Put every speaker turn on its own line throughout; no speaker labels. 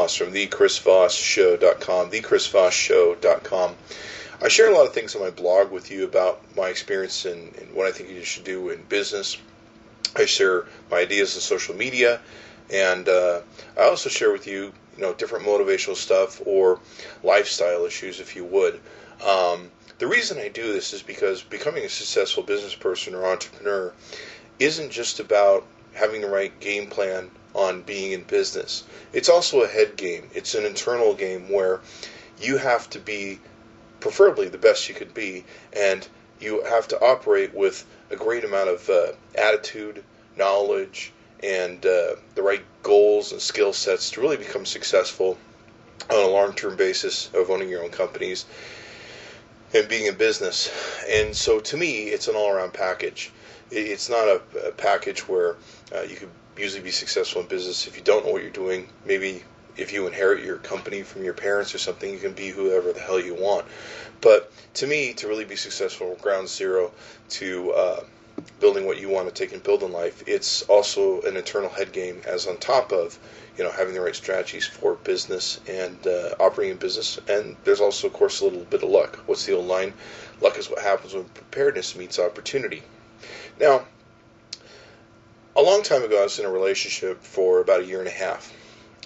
from thechrisvossshow.com, thechrisvossshow.com. I share a lot of things on my blog with you about my experience and what I think you should do in business. I share my ideas on social media, and I also share with you, different motivational stuff or lifestyle issues, if you would. The reason I do this is because becoming a successful business person or entrepreneur isn't just about having the right game plan on being in business. It's also a head game. It's an internal game where you have to be preferably the best you could be, and you have to operate with a great amount of attitude, knowledge, and the right goals and skill sets to really become successful on a long-term basis of owning your own companies and being in business. And so to me, it's an all-around package. It's not a package where you could usually be successful in business if you don't know what you're doing. Maybe if you inherit your company from your parents or something, you can be whoever the hell you want. But to me, to really be successful from ground zero to building what you want to take and build in life, it's also an internal head game, as on top of having the right strategies for business and operating in business. And there's also, of course, a little bit of luck. What's the old line? Luck is what happens when preparedness meets opportunity. Now, a long time ago, I was in a relationship for about 1.5 years.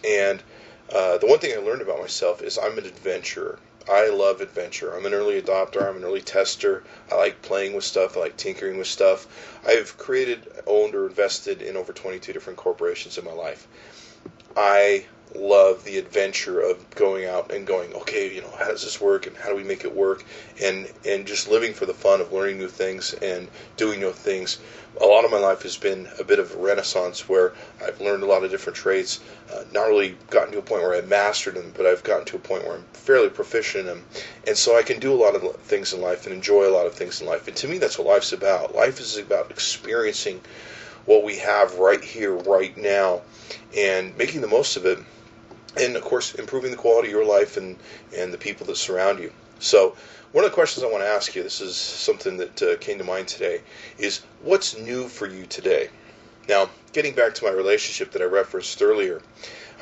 And the one thing I learned about myself is I'm an adventurer. I love adventure. I'm an early adopter. I'm an early tester. I like playing with stuff. I like tinkering with stuff. I've created, owned, or invested in over 22 different corporations in my life. I love the adventure of going out and going, okay, how does this work and how do we make it work? And just living for the fun of learning new things and doing new things. A lot of my life has been a bit of a renaissance where I've learned a lot of different trades, not really gotten to a point where I've mastered them, but I've gotten to a point where I'm fairly proficient in them. And so I can do a lot of things in life and enjoy a lot of things in life. And to me, that's what life's about. Life is about experiencing what we have right here, right now, and making the most of it. And, of course, improving the quality of your life and the people that surround you. So one of the questions I want to ask you, this is something that came to mind today, is what's new for you today? Now, getting back to my relationship that I referenced earlier,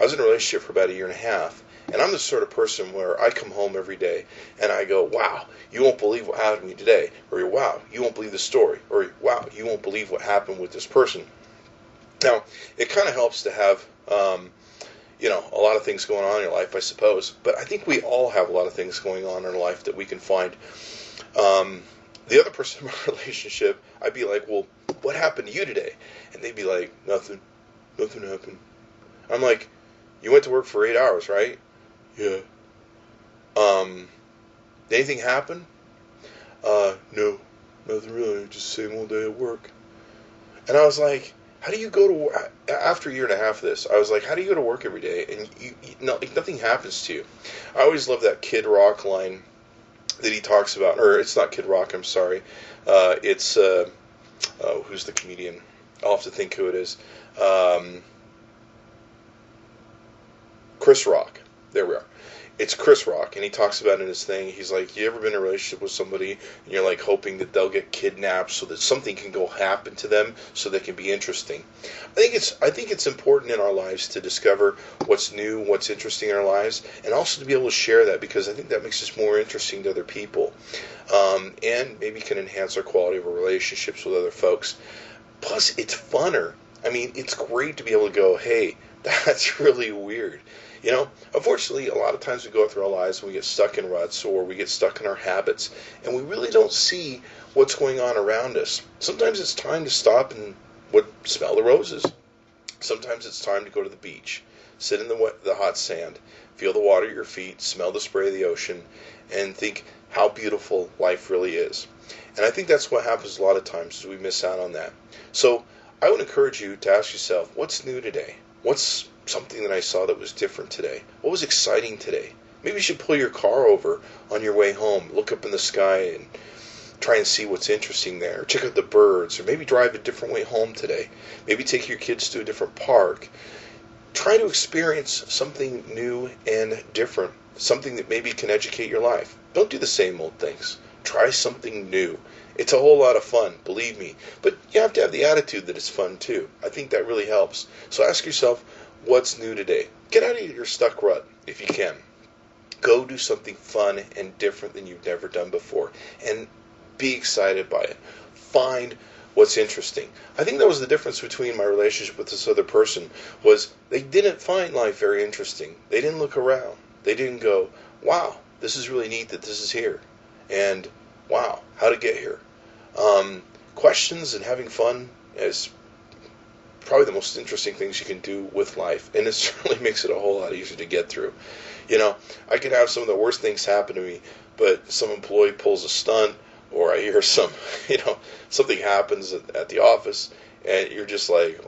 I was in a relationship for about 1.5 years, and I'm the sort of person where I come home every day and I go, wow, you won't believe what happened to me today, or wow, you won't believe the story, or wow, you won't believe what happened with this person. Now, it kind of helps to have a lot of things going on in your life, I suppose. But I think we all have a lot of things going on in our life that we can find. The other person in my relationship, I'd be like, well, what happened to you today? And they'd be like, nothing happened. I'm like, you went to work for 8 hours, right? Yeah. Did anything happen? No, nothing really, just the same old day at work. And I was like, how do you go to work? After 1.5 years of this, I was like, how do you go to work every day and nothing happens to you? I always love that Kid Rock line that he talks about, or it's not Kid Rock, I'm sorry. It's, who's the comedian? I'll have to think who it is. Chris Rock. There we are. It's Chris Rock, and he talks about it in his thing. He's like, you ever been in a relationship with somebody, and you're like hoping that they'll get kidnapped so that something can go happen to them so they can be interesting? I think it's important in our lives to discover what's new, what's interesting in our lives, and also to be able to share that, because I think that makes us more interesting to other people, and maybe can enhance our quality of our relationships with other folks. Plus, it's funner. I mean, it's great to be able to go, hey, that's really weird. Unfortunately, a lot of times we go through our lives and we get stuck in ruts or we get stuck in our habits, and we really don't see what's going on around us. Sometimes it's time to stop and smell the roses. Sometimes it's time to go to the beach, sit in the hot sand, feel the water at your feet, smell the spray of the ocean, and think how beautiful life really is. And I think that's what happens a lot of times, is we miss out on that. So I would encourage you to ask yourself, what's new today? What's something that I saw that was different today? What was exciting today? Maybe you should pull your car over on your way home, look up in the sky and try and see what's interesting there. Check out the birds, or maybe drive a different way home today. Maybe take your kids to a different park. Try to experience something new and different, something that maybe can educate your life. Don't do the same old things. Try something new. It's a whole lot of fun, believe me. But you have to have the attitude that it's fun too. I think that really helps. So ask yourself, what's new today? Get out of your stuck rut if you can. Go do something fun and different than you've never done before, and be excited by it. Find what's interesting. I think that was the difference between my relationship with this other person, was they didn't find life very interesting. They didn't look around. They didn't go, wow, this is really neat that this is here, and wow, how to get here. Questions and having fun is probably the most interesting things you can do with life, and it certainly makes it a whole lot easier to get through. I could have some of the worst things happen to me, but some employee pulls a stunt, or I hear something happens at the office, and you're just like,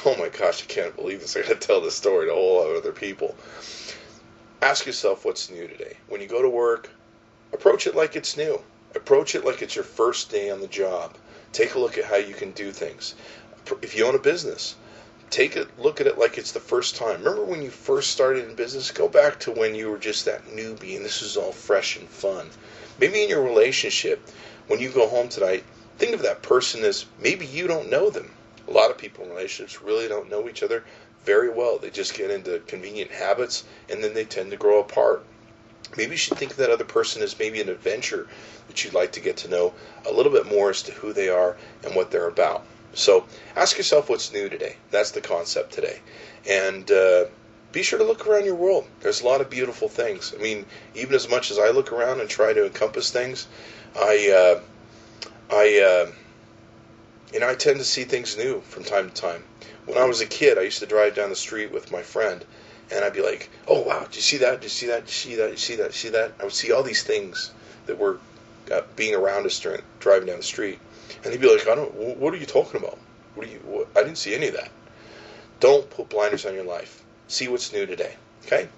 oh my gosh, I can't believe this. I got to tell this story to a whole lot of other people. Ask yourself what's new today. When you go to work, approach it like it's new. Approach it like it's your first day on the job. Take a look at how you can do things. If you own a business, take a look at it like it's the first time. Remember when you first started in business? Go back to when you were just that newbie and this was all fresh and fun. Maybe in your relationship, when you go home tonight, think of that person as maybe you don't know them. A lot of people in relationships really don't know each other very well. They just get into convenient habits, and then they tend to grow apart. Maybe you should think of that other person as maybe an adventure that you'd like to get to know a little bit more as to who they are and what they're about. So ask yourself what's new today. That's the concept today. And be sure to look around your world. There's a lot of beautiful things. I mean, even as much as I look around and try to encompass things, I tend to see things new from time to time. When I was a kid, I used to drive down the street with my friend, and I'd be like, oh, wow, did you see that? Did you see that? Did you see that? Did you see that? Did you see that? I would see all these things that were being around us during driving down the street. And he'd be like, what are you talking about? I didn't see any of that. Don't put blinders on your life. See what's new today. Okay?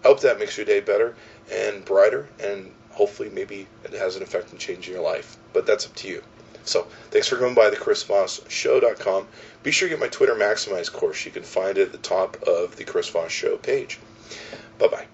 I hope that makes your day better and brighter, and hopefully maybe it has an effect in changing your life. But that's up to you. So, thanks for going by the ChrisVossShow.com. Be sure to get my Twitter Maximize course. You can find it at the top of the Chris Voss Show page. Bye-bye.